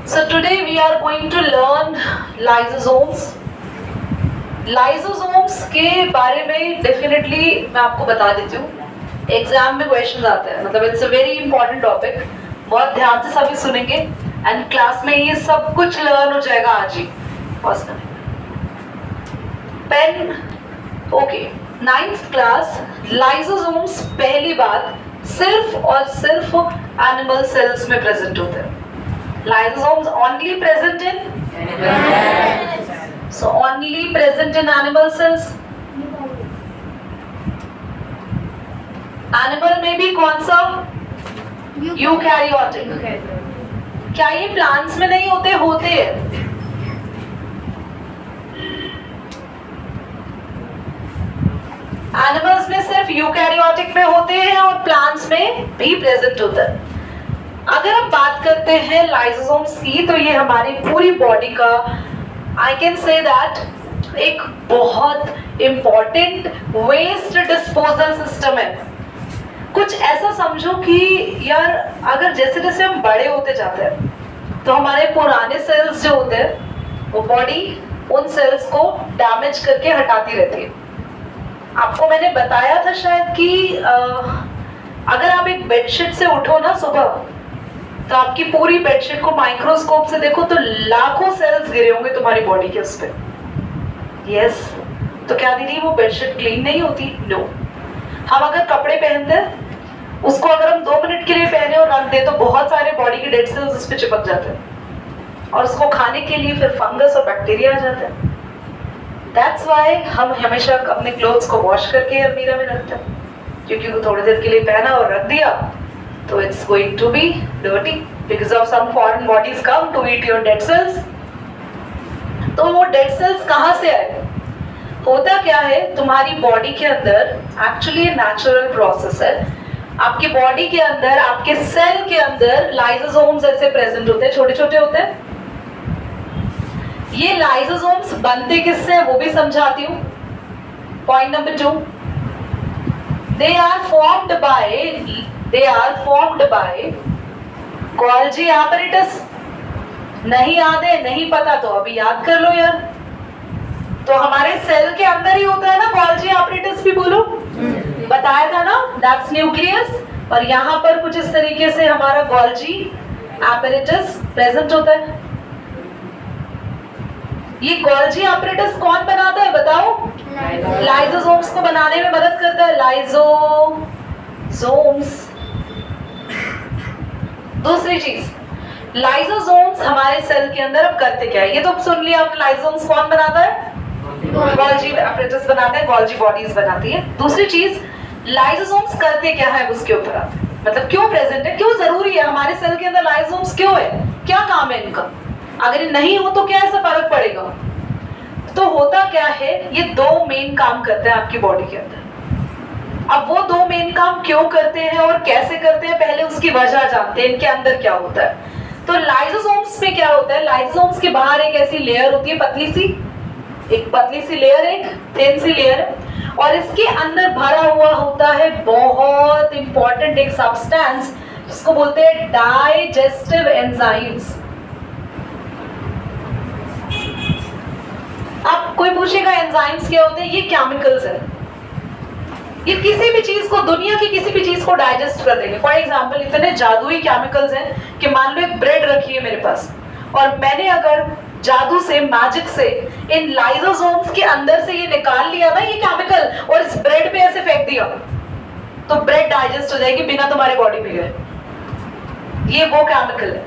So today we are going to learn lysosomes. Lysosomes के बारे में डेफिनेटली मैं आपको बता देती हूँ. एग्जाम में क्वेश्चन आते हैं, मतलब it's a very important topic. बहुत ध्यान से सभी सुनेंगे एंड क्लास में ये सब कुछ लर्न हो जाएगा आज ही. पॉज करें. Pen. Okay, 9th class. Lysosomes पहली बात सिर्फ और सिर्फ एनिमल सेल्स में प्रेजेंट होते हैं. Lysosomes only present in animals. So only present in animal cells. Animal में भी कौन सा? यूकैरियोटिक. क्या ये प्लांट्स में नहीं होते? होते हैं. एनिमल्स में सिर्फ यूकैरियोटिक में होते हैं और प्लांट्स में भी प्रेजेंट होता है. अगर आप बात करते हैं लाइसोसोम्स की, तो ये हमारी पूरी बॉडी का आई कैन से दैट एक बहुत इंपॉर्टेंट वेस्ट डिस्पोजल सिस्टम है. कुछ ऐसा समझो कि यार अगर जैसे जैसे हम बड़े होते जाते हैं तो हमारे पुराने सेल्स जो होते हैं वो बॉडी उन सेल्स को डैमेज करके हटाती रहती है. आपको मैंने बताया था शायद कि अगर आप एक बेडशीट से उठो ना सुबह, तो आपकी पूरी बेडशीट को माइक्रोस्कोप से देखो तो लाखों सेल्स गिरे होंगे तुम्हारी बॉडी के उस पे. यस. तो क्या दीदी वो बेडशीट क्लीन नहीं होती? नो. हम अगर कपड़े पहनते हैं उसको अगर हम 2 मिनट के लिए पहने और रख दे तो बहुत सारे बॉडी के डेड सेल्स उस पे चिपक जाते हैं और उसको खाने के लिए फिर फंगस और बैक्टीरिया आ जाते हैं. दैट्स व्हाई हम हमेशा अपने क्लोथ्स को वॉश करके अलमीरा में रखते हैं, क्योंकि वो थोड़ी देर के लिए पहना और रख दिया तो it's going to be dirty because of some foreign bodies come to eat your dead cells. तो वो dead cells कहाँ से आए? होता क्या है तुम्हारी बॉडी के अंदर, एक्चुअली नेचुरल प्रोसेस है. आपकी बॉडी के अंदर, आपके सेल के अंदर लाइसोसोम्स ऐसे प्रेजेंट होते हैं, छोटे छोटे होते हैं. ये लाइसोसोम्स बनते किससे हैं वो भी समझाती हूँ. Point number 2, they are formed by Golgi apparatus. नहीं याद है, नहीं पता तो अभी याद कर लो यार. तो हमारे सेल के अंदर ही होता है ना Golgi apparatus भी. बोलो, बताया था ना, दैट्स न्यूक्लियस. और यहाँ पर कुछ इस तरीके से हमारा Golgi apparatus प्रेजेंट होता है. ये Golgi apparatus कौन बनाता है बताओ? लाइसोसोम्स को बनाने में मदद करता है. लाइसोसोम्स. दूसरी चीज, लाइसोसोम्स हमारे सेल के अंदर अब करते क्या है ये तो सुन लिया आपने. लाइसोसोम्स कौन बनाता है? Golgi apparatus बनाते हैं, Golgi बॉडीज बनाती है. दूसरी चीज, लाइसोसोम्स करते क्या है उसके ऊपर आते हैं. मतलब क्यों प्रेजेंट है, क्यों जरूरी है हमारे सेल के अंदर लाइसोसोम्स, क्यों है, क्या काम है इनका? अगर ये नहीं हो तो क्या ऐसा फर्क पड़ेगा? तो होता क्या है, ये 2 मेन काम करते हैं आपकी बॉडी के अंदर. अब वो 2 मेन काम क्यों करते हैं और कैसे करते हैं, पहले उसकी वजह जानते हैं, इनके अंदर क्या होता है. तो लाइसोसोम्स में क्या होता है, लाइसोसोम्स के बाहर एक ऐसी लेयर होती है, पतली सी, एक पतली सी लेयर, एक थिन सी लेयर, और इसके अंदर भरा हुआ होता है बहुत इंपॉर्टेंट एक सब्सटेंस जिसको बोलते हैं डाइजेस्टिव एंजाइम्स. अब कोई पूछेगा एंजाइम्स क्या होते हैं? ये केमिकल्स है. ये किसी भी चीज को, दुनिया की किसी भी चीज को डाइजेस्ट कर देंगे. फॉर एग्जांपल इतने जादुई केमिकल्स हैं कि मान लो एक ब्रेड रखी है मेरे पास और मैंने अगर जादू से, मैजिक से इन लाइसोसोम्स के अंदर से ये निकाल लिया ना ये केमिकल और इस ब्रेड पे ऐसे फेंक दिया तो ब्रेड डाइजेस्ट हो जाएगी बिना तुम्हारे बॉडी में गए. ये वो केमिकल है,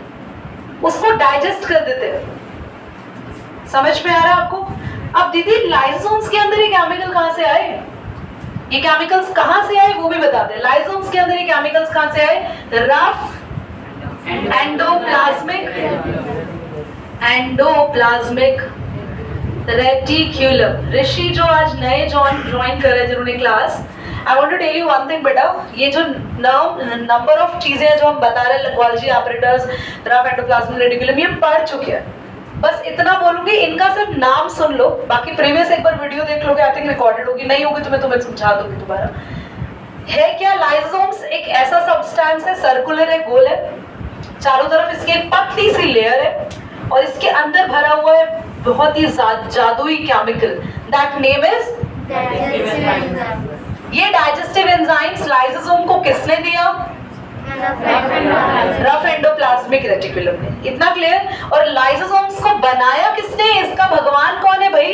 उसको डाइजेस्ट कर देते हैं. समझ में आ रहा है आपको? अब दीदी लाइसोसोम्स के अंदर ये केमिकल कहां से आए, ये केमिकल्स कहां से आए वो भी बता दें. लाइसोसोम्स के अंदर ये केमिकल्स कहां से आए? Rough endoplasmic reticulum. ऋषि जो आज नए ज्वाइन कर रहे हैं जिन्होंने class, I want to tell you one thing बेटा. ये जो नंबर ऑफ चीजें जो हम बता रहे हैं, Golgi apparatus, rough endoplasmic reticulum, ये पढ़ चुके हैं. बस इतना बोलूंगी, इनका सिर्फ नाम सुन लो, बाकी प्रीवियस एक बार वीडियो देख लोगे, आई थिंक रिकॉर्डेड होगी, नहीं होगी तो मैं तुम्हें समझा दूंगी दोबारा. है क्या लाइसोसोम्स एक ऐसा सब्सटेंस है, सर्कुलर है, गोल है, चारों तरफ इसके एक पतली सी लेयर है और इसके अंदर भरा हुआ है बहुत ही जादुई केमिकल, दैट नेम इज ये डाइजेस्टिव एंजाइम्स लाइसोसोम को किसने दिया? रफ एंडोप्लाज्मिक रेटिकुलम ने। इतना क्लियर? और लाइसोसोम्स को बनाया किसने? इसका भगवान कौन है भाई?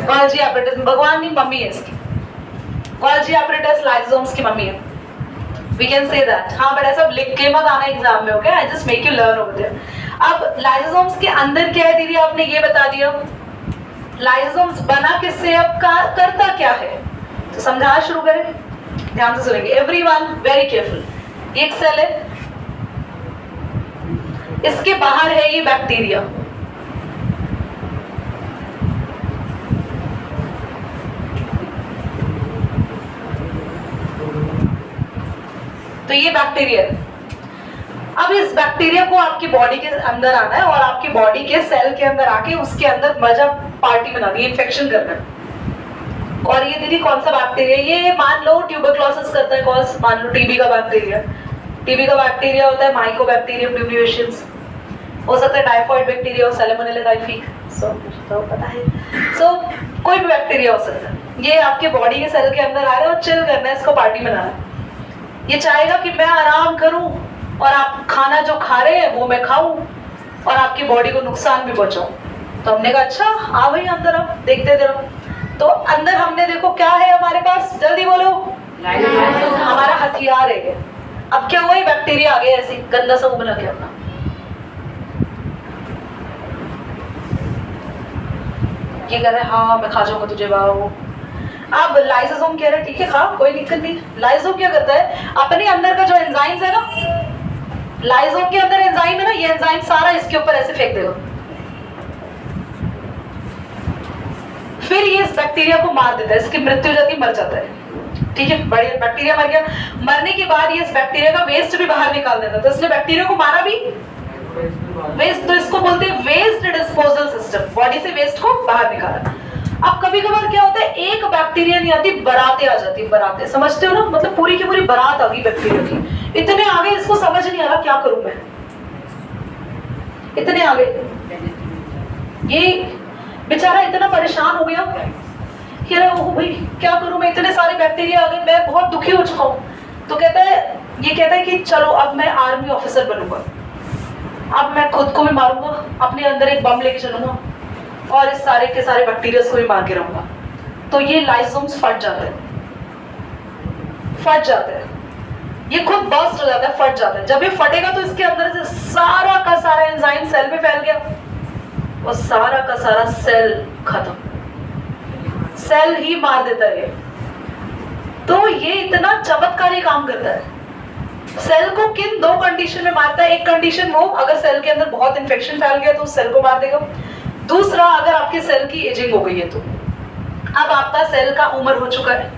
Golgi apparatus. भगवान नहीं, मम्मी है इसकी। गोल्गी एपरेटस लाइसोसोम्स की मम्मी है। We can say that। हाँ, बट ऐसा लिख के मत आना एग्जाम में, okay? I just make you learn over there। अब लाइसोसोम्स के अंदर क्या है दीदी, आपने ये बता दिया। लाइसोसोम्स बना किससे, अब करता क्या है, तो समझाना शुरू करें। ध्यान से सुनेंगे एवरीवन, वेरी केयरफुल। ये एक सेल है, इसके बाहर है ये बैक्टीरिया। तो ये बैक्टीरिया, अब इस बैक्टीरिया को आपकी बॉडी के अंदर आना है और आपकी बॉडी के सेल के अंदर आके उसके अंदर मजा पार्टी बनानी है, इन्फेक्शन करना है। और ये दीदी कौन सा बैक्टीरिया, ये मान लो ट्यूबरक्लोसिस करता है कॉज, मान लो टीबी का बैक्टीरिया। टीबी का बैक्टीरिया होता है माइकोबैक्टीरियम न्यूक्लियोशंस, हो सकता है टाइफॉइड बैक्टीरिया और सैल्मोनेला टाइफी, तो पता है। सो कोई भी बैक्टीरिया हो सकता है। ये आपके बॉडी के सेल के अंदर आ रहा है और चिल करना है, इसको पार्टी बनाना है। ये चाहेगा कि मैं आराम करूं और आप खाना जो खा रहे हैं वो मैं खाऊं और आपकी बॉडी को नुकसान भी पहुंचाऊं। तो हमने कहा अच्छा आ भाई अंदर, अब देखते थे। तो अंदर हमने देखो क्या है हमारे पास, जल्दी बोलो। हमारा हथियार है। अब क्या हुआ, बैक्टीरिया आ गया ऐसे गंदा सा बना के अपना। ये कह रहे हाँ मैं खा जाऊंगा तुझे बाबू। अब लाइसोसोम कह रहे ठीक है खा, कोई दिक्कत नहीं। लाइसोसोम क्या करता है, अपने अंदर का जो एंजाइम्स है ना, लाइसोसोम के अंदर एंजाइम है ना, ये एंजाइम सारा इसके ऊपर ऐसे फेंक देगा। फिर ये इस बैक्टीरिया को मार देता है, इसकी मृत्यु हो जाती है, मर जाता है। ठीक है, बढ़िया, बैक्टीरिया मर गया। मरने के बाद ये इस बैक्टीरिया का वेस्ट भी बाहर निकाल देता है, तो इसने बैक्टीरिया को मारा भी, वेस्ट, तो इसको बोलते हैं वेस्ट डिस्पोजल सिस्टम। बॉडी से वेस्ट को बाहर निकाला। अब कभी कभार क्या होता है, एक बैक्टीरिया नहीं आती, बरातें आ जाती, बरातें, समझते हो ना, मतलब पूरी की पूरी बारात आ गई बैक्टीरिया की। इतने आगे इसको समझ नहीं आ रहा क्या करूं मैं, इतने आगे ये बेचारा इतना परेशान हो गया कि अरे ओ भाई क्या करूं मैं, इतने सारे बैक्टीरिया आ गए, मैं बहुत दुखी हो चुका हूं। तो कहता है, ये कहता है कि चलो अब मैं आर्मी ऑफिसर बनूंगा, अब मैं खुद को भी मारूंगा, अपने अंदर एक बम लेके चलूंगा और इस सारे के सारे बैक्टीरिया को भी मार के रहूंगा। तो ये लाइसोसोम्स फट जाते हैं, फट जाते हैं, ये खुद बर्स्ट हो जाता है, फट जाता है। जब ये फटेगा तो इसके अंदर से सारा का सारा एंजाइम सेल में फैल गया और सारा का सारा सेल खत्म, सेल ही मार देता है। तो ये इतना चमत्कारी काम करता है। सेल को किन दो कंडीशन में मारता है, एक कंडीशन वो अगर सेल के अंदर बहुत इंफेक्शन फैल गया तो उस सेल को मार देगा। दूसरा, अगर आपके सेल की एजिंग हो गई है, तो अब आपका सेल का उम्र हो चुका है,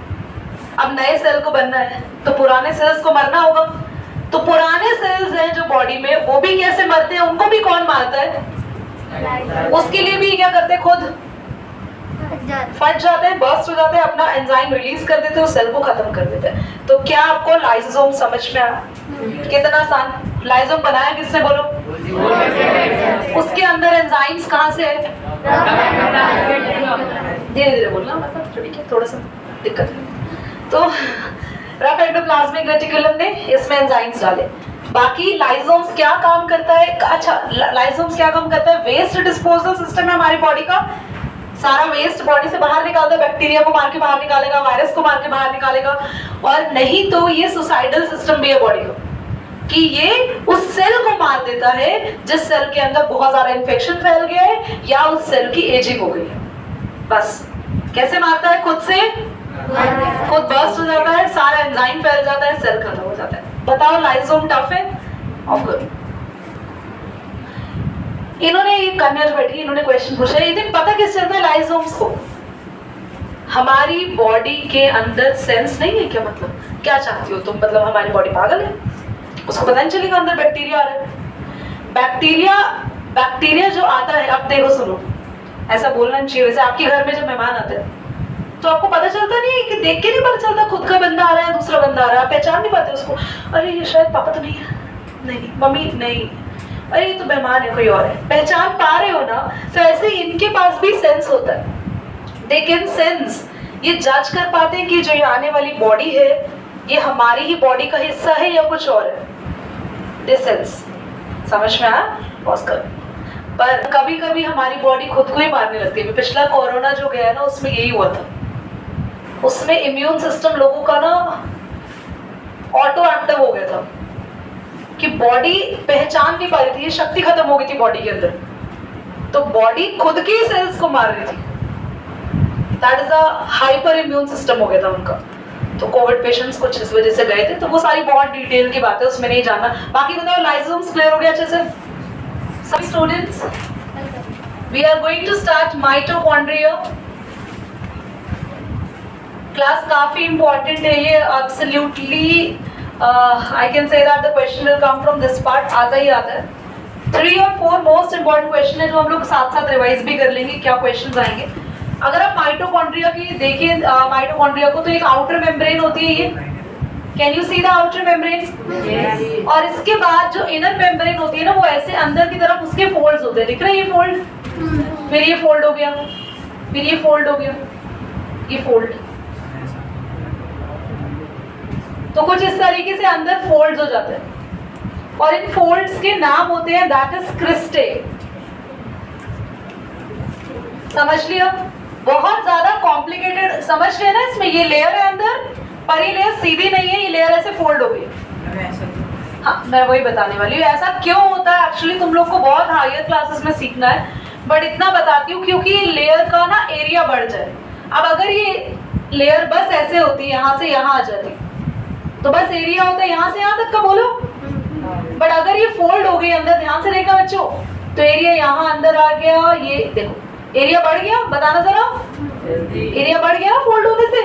अब नए सेल को बनना है, तो पुराने सेल्स को मरना होगा। तो पुराने सेल्स हैं जो बॉडी में, वो भी कैसे मरते हैं, उनको भी कौन मारता है, उसके लिए भी क्या करते हैं, खुद फट जाते हैं, बर्स्ट हो जाते हैं, अपना एंजाइम रिलीज कर देते हैं, उस सेल को खत्म कर देते हैं। तो क्या आपको लाइसोसोम समझ में आया? कितना आसान। लाइसोसोम बनाया किसने, बोलो? उसके अंदर एंजाइम्स कहाँ से है? धीरे धीरे बोलना, मतलब थोड़ा सा दिक्कत है। तो रफ एंडोप्लाज्मिक रेटिकुलम ने इसमें एंजाइम्स डाले। बाकी लाइसोसोम्स क्या काम करता है? अच्छा, लाइसोसोम्स क्या काम करता है? वेस्ट डिस्पोजल सिस्टम है हमारी बॉडी का, सारा वेस्ट बॉडी से बाहर निकालता है, बैक्टीरिया को मार के बाहर निकालेगा, वायरस को मार के बाहर निकालेगा। और नहीं तो ये सुसाइडल सिस्टम भी है बॉडी का, कि ये उस सेल को मार देता है जिस सेल के अंदर बहुत ज्यादा इंफेक्शन फैल गया है या उस सेल की एजिंग हो गई है। बस कैसे मारता है? खुद से, खुद बर्स्ट हो जाता है, सारा एंजाइम फैल जाता है, सेल खत्म हो जाता है। बताओ लाइसोसोम टफ है? Of course. इन्होंने ये कन्या जो बैठी, इन्होंने क्वेश्चन पूछा, ये दिन पता किस चलता है लाइसोसोम्स को? हमारी बॉडी के अंदर सेंस नहीं है क्या? मतलब क्या चाहती हो तुम, मतलब हमारी बॉडी पागल है, उसको पता नहीं चलेगा अंदर बैक्टीरिया आ रहा है। बैक्टीरिया जो आता है, अब देखो सुनो, ऐसा बोलना नहीं चाहिए, वैसे आपके घर में जब मेहमान आते हैं तो आपको पता चलता नहीं है कि देख के नहीं पता चलता खुद का बंदा आ रहा है दूसरा बंदा आ रहा है, पहचान नहीं पाते उसको, अरे ये शायद पापा तो नहीं है, नहीं मम्मी नहीं, अरे ये तो बीमार है, कोई और है, पहचान पा रहे हो ना? तो ऐसे इनके पास भी सेंस होता है, दे कैन सेंस, ये जज कर पाते हैं कि जो ये आने वाली बॉडी है ये हमारी ही बॉडी का हिस्सा है या कुछ और है, दे सेंस। समझ में आया? पॉज करो। पर कभी कभी हमारी बॉडी खुद को ही मारने लगती है। पिछला कोरोना जो गया ना उसमें यही हुआ था, उसमें इम्यून सिस्टम लोगों का ना ऑटो एक्टिव हो गया था कि बॉडी पहचान नहीं पा रही थी, ये शक्ति खत्म हो गई थी बॉडी के अंदर, तो बॉडी खुद के सेल्स को मार रही थी। That is a hyper immune system हो गया था उनका। तो कोविड पेशेंट्स कुछ इस वजह से गए थे, तो वो सारी बहुत डिटेल की बात है, उसमें नहीं जानना। बाकी बताओ, लाइसोसोम्स क्लियर हो गया अच्छे से सभी students? We are going to start mitochondria. Class काफी इंपॉर्टेंट है ये, absolutely I can say that the question will come from this part, आता ही आता है। 3 और 4 मोस्ट इंपॉर्टेंट क्वेश्चन है जो हम लोग साथ साथ रिवाइज भी कर लेंगे, क्या क्वेश्चन आएंगे। अगर आप माइटोकॉन्ड्रिया की देखिए, माइटोकॉन्ड्रिया को तो एक आउटर मेम्ब्रेन होती है ये, can you see the outer membrane? और इसके बाद जो इनर मेम्ब्रेन होती है ना, वो ऐसे अंदर की तरफ उसके फोल्ड्स होते हैं, दिख रहे हैं ये फोल्ड? फिर ये फोल्ड हो गया, फिर ये फोल्ड हो गया, ये फोल्ड, तो कुछ इस तरीके से अंदर फोल्ड्स हो जाते हैं, और इन फोल्ड्स के नाम होते हैं दैट इज क्रिस्टे। समझ लिया? बहुत ज्यादा कॉम्प्लिकेटेड समझ रहे ना इसमें, ये लेयर है अंदर, पर ये लेयर सीधी नहीं है, ये लेयर ऐसे फोल्ड हो गई। हाँ, मैं वही बताने वाली हूँ ऐसा क्यों होता है। एक्चुअली तुम लोग को बहुत हायर क्लासेस में सीखना है, बट इतना बताती हूँ क्योंकि लेयर का ना एरिया बढ़ जाए। अब अगर ये लेयर बस ऐसे होती, यहाँ से यहाँ आ जाती, तो बस एरिया होता है यहाँ से यहाँ तक का, बोलो। बट अगर ये फोल्ड हो गई अंदर, ध्यान से देखना बच्चों, तो एरिया यहाँ अंदर आ गया, ये देखो एरिया बढ़ गया, बताना जरा, एरिया बढ़ गया फोल्ड होने से,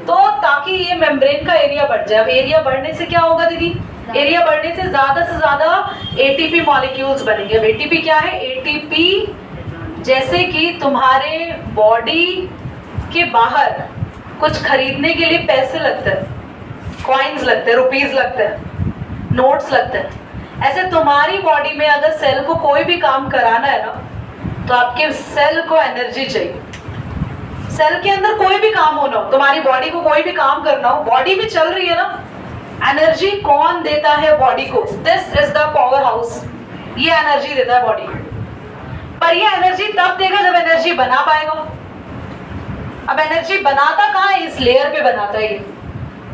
तो ताकि ये मेम्ब्रेन का एरिया बढ़ जाए। अब एरिया बढ़ने से क्या होगा दीदी? एरिया बढ़ने से ज्यादा एटीपी मॉलिक्यूल्स बनेंगे। अब एटीपी क्या है? एटीपी जैसे कि तुम्हारे बॉडी के बाहर कुछ खरीदने के लिए पैसे लगते हैं, कॉइन्स लगते हैं, रुपीज लगते हैं, नोट्स लगते हैं, ऐसे तुम्हारी बॉडी में अगर सेल को कोई भी काम कराना है ना, तो आपके सेल को एनर्जी चाहिए। सेल के अंदर कोई भी काम होना हो, तुम्हारी बॉडी को कोई भी काम करना हो, बॉडी में चल रही है ना, एनर्जी कौन देता है बॉडी को? This is the power house, ये एनर्जी देता है बॉडी को। पर ये एनर्जी तब देगा जब एनर्जी बना पाएगा। अब एनर्जी बनाता कहाँ है? इस लेयर पे बनाता है ये,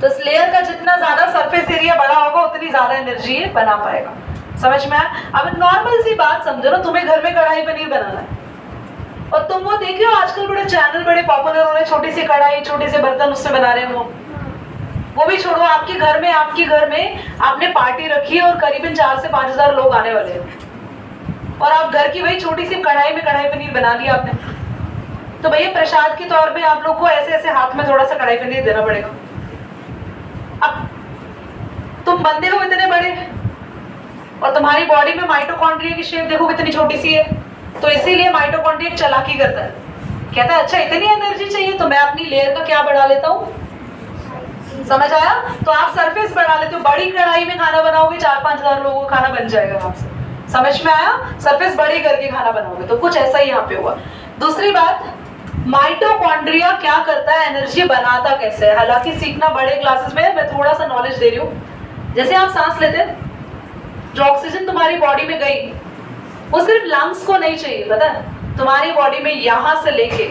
तो इस लेयर का जितना ज्यादा सरफेस एरिया बड़ा होगा उतनी ज्यादा एनर्जी ये बना पाएगा। समझ में आया? अब नॉर्मल सी बात समझो ना, तुम्हें घर में कढ़ाई पनीर बनाना है, और तुम वो देख रहे हो आजकल बड़े चैनल बड़े पॉपुलर हो रहे हैं, छोटी सी कढ़ाई छोटे से बर्तन उससे बना रहे हैं। वो भी छोड़ो, आपके घर में आपने पार्टी रखी है और करीबन 4 से 5 हजार लोग आने वाले हैं, और आप घर की वही छोटी सी कढ़ाई में कढ़ाई पनीर बना लिया आपने, तो भैया प्रसाद के तौर पे आप लोग को ऐसे ऐसे हाथ में थोड़ा सा कढ़ाई पनीर देना पड़ेगा। अब तुम बंदे हो इतने बड़े, और तुम्हारी बॉडी में माइटोकॉन्ड्रिया की शेप देखो कितनी छोटी सी है, तो इसीलिए माइटोकॉन्ड्रिया चालाकी करता है, कहता है अच्छा इतनी एनर्जी चाहिए तो मैं अपनी लेयर का क्या बढ़ा लेता हूँ। समझ आया? तो आप सरफेस बढ़ा लेते हो, बड़ी कढ़ाई में खाना बनाओगे 4-5 हजार लोगों का खाना बन जाएगा आपसे। समझ में आया? सरफेस बड़ी करके खाना बनाओगे, तो कुछ ऐसा ही यहाँ पे हुआ। दूसरी बात, माइटोकॉन्ड्रिया क्या करता है, एनर्जी बनाता कैसे है। हालांकि सीखना बड़े क्लासेस में, मैं थोड़ा सा नॉलेज दे रही हूँ। जैसे आप सांस लेते हैं, जो ऑक्सीजन तुम्हारी बॉडी में गई वो सिर्फ लंग्स को नहीं चाहिए, पता है? तुम्हारी बॉडी में यहाँ से लेके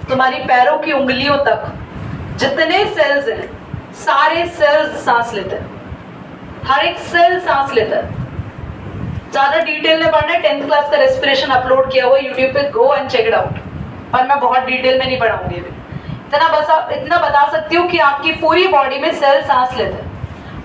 तुम्हारी पैरों की उंगलियों तक जितने सेल्स हैं, सारे सेल्स सांस लेते हैं, हर एक सेल सांस लेता है। ज्यादा डिटेल में पढ़ना है, 10th क्लास का रेस्पिरेशन अपलोड किया हुआ यूट्यूब पे, go and check it out. और मैं बहुत डिटेल में नहीं पढ़ाऊंगी अभी, इतना बता सकती हूँ कि आपकी पूरी बॉडी में सेल सांस लेते हैं,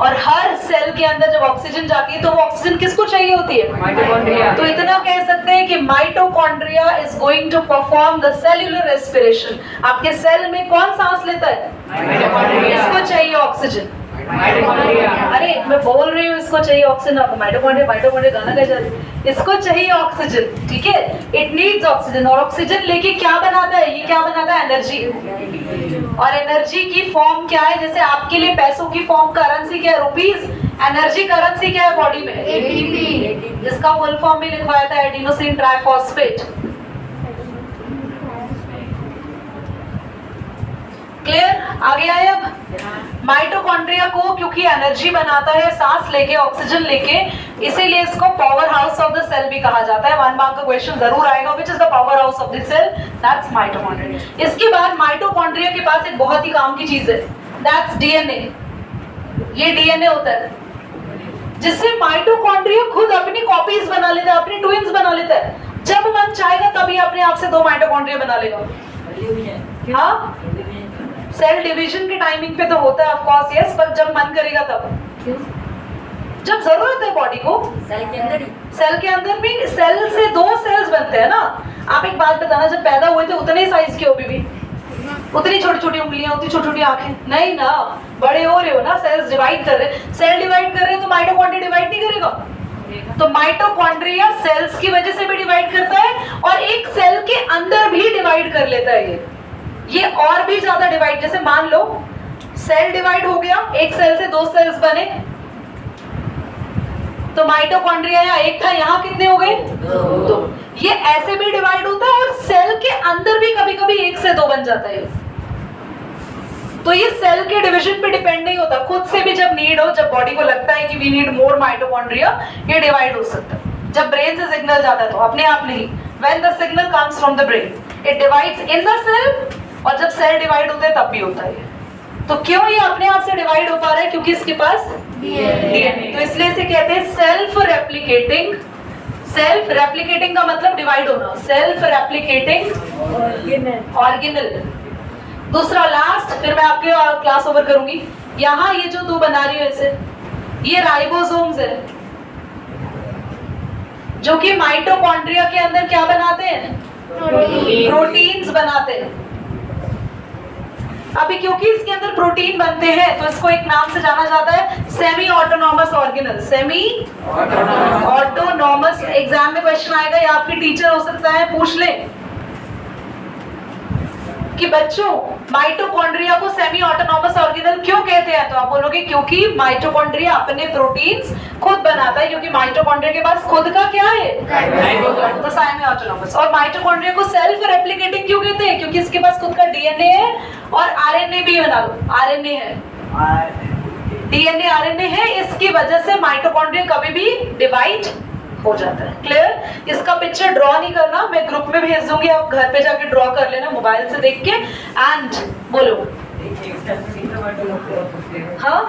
और हर सेल के अंदर जब ऑक्सीजन जाती है तो वो ऑक्सीजन किसको चाहिए होती है? माइटोकॉन्ड्रिया। तो इतना कह सकते हैं कि mitochondria is going to perform the cellular respiration. आपके सेल में कौन सांस लेता है? माइटोकॉन्ड्रिया। इसको चाहिए ऑक्सीजन। अरे मैं बोल रही हूँ इसको चाहिए ऑक्सीजन, आपको माइटोकॉन्ड्रिया गाना गा जा रही है, इसको चाहिए ऑक्सीजन, ठीक है? इट नीड्स ऑक्सीजन, और ऑक्सीजन लेके क्या बनाता है? ये क्या बनाता है? एनर्जी। और एनर्जी की फॉर्म क्या है? जैसे आपके लिए पैसों की फॉर्म करेंसी क्या है? रुपीज। एनर्जी करेंसी क्या है बॉडी में? एटीपी। जिसका फुल फॉर्म भी लिखवाया था एडिनोसिन ट्राइफॉस्फेट। क्लियर? आगे आए अब। माइटोकॉन्ड्रिया को क्योंकि एनर्जी बनाता है सांस लेके, ऑक्सीजन लेके, इसीलिए इसको power house of the cell भी कहा जाता है। 1 मार्क का क्वेश्चन जरूर आएगा, which is the power house of the cell? That's mitochondria. इसके बाद माइटोकॉन्ड्रिया के पास एक बहुत ही काम की चीज है, दैट्स डीएनए। ये डीएनए होता है जिससे माइटोकॉन्ड्रिया खुद अपनी कॉपीज बना लेता है, अपनी ट्विन्स बना लेता है। जब मन चाहेगा तभी अपने आप से 2 माइटोकॉन्ड्रिया बना लेगा। हाँ, सेल डिवीजन के टाइमिंग पे तो होता है ऑफ कोर्स, यस, पर जब मन करेगा तब, जब जरूरत है बॉडी को। सेल के अंदर भी सेल से 2 सेल्स बनते हैं ना। आप एक बात बताना, जब पैदा हुए थे उतने साइज के हो भी उतनी छोटी छोटी उंगलियां, उतनी छोटी छोटी आंखें? नहीं ना, बड़े हो रहे हो ना, सेल्स डिवाइड कर रहे। सेल डिवाइड कर रहे हैं तो माइटोकॉन्ड्रिया डिवाइड नहीं करेगा? तो माइटोकॉन्ड्रिया सेल्स की वजह से भी डिवाइड करता है और एक सेल के अंदर भी डिवाइड कर लेता है। ये और भी ज्यादा डिवाइड, जैसे मान लो सेल डिवाइड हो गया, एक सेल से 2 सेल्स बने, तो माइटोकॉन्ड्रिया यहाँ एक था, यहाँ कितने हो गए? 2। ये ऐसे भी डिवाइड होता है और सेल के अंदर भी कभी कभी 1 से 2 बन जाता है। तो ये सेल के डिवीजन पे डिपेंड नहीं होता, खुद से भी जब नीड हो, जब बॉडी को लगता है कि वी नीड मोर माइटोकॉन्ड्रिया, ये डिवाइड हो सकता है। जब ब्रेन से सिग्नल जाता है तो अपने आप नहीं, when the signal comes from the brain it divides in the cell, और जब सेल डिवाइड होता है तब भी होता है। तो क्यों ये अपने आप से डिवाइड हो पा रहा है? क्योंकि इसके पास डीएनए। तो इसलिए इसे कहते हैं सेल्फ रेप्लिकेटिंग। सेल्फ रेप्लिकेटिंग का मतलब डिवाइड होना, सेल्फ रेप्लिकेटिंग ऑर्गेनल। दूसरा लास्ट, फिर मैं आपके क्लास ओवर करूंगी। यहाँ ये जो 2 बना रही हूँ ऐसे, ये राइबोसोम्स है जो कि माइटोकॉन्ड्रिया के अंदर क्या बनाते हैं? प्रोटीन्स बनाते हैं। अभी क्योंकि इसके अंदर प्रोटीन बनते हैं तो इसको एक नाम से जाना जाता है semi autonomous organelle. Semi autonomous, exam में क्वेश्चन आएगा या आपके टीचर हो सकता है पूछ ले कि बच्चों माइटोकॉन्ड्रिया को सेमी ऑटोनॉमस ऑर्गेनल क्यों कहते हैं? तो आप बोलोगे क्योंकि माइटोकॉन्ड्रिया अपने प्रोटीन्स खुद बनाता है, क्योंकि माइटोकॉन्ड्रिया के पास खुद का क्या है? तो सेमी ऑटोनॉमस। और माइटोकॉन्ड्रिया को सेल्फ रेप्लिकेटिंग क्यों कहते हैं? क्योंकि इसके पास खुद का डीएनए है और आरएनए भी बना लो, आरएनए है, डीएनए आरएनए है, इसकी वजह से माइटोकॉन्ड्रिया कभी भी डिवाइड हो जाता है। क्लियर? इसका पिक्चर ड्रॉ नहीं करना, मैं ग्रुप में भेज दूंगी, आप घर पे जाके ड्रॉ कर लेना मोबाइल से देख के। एंड बोलो। हाँ,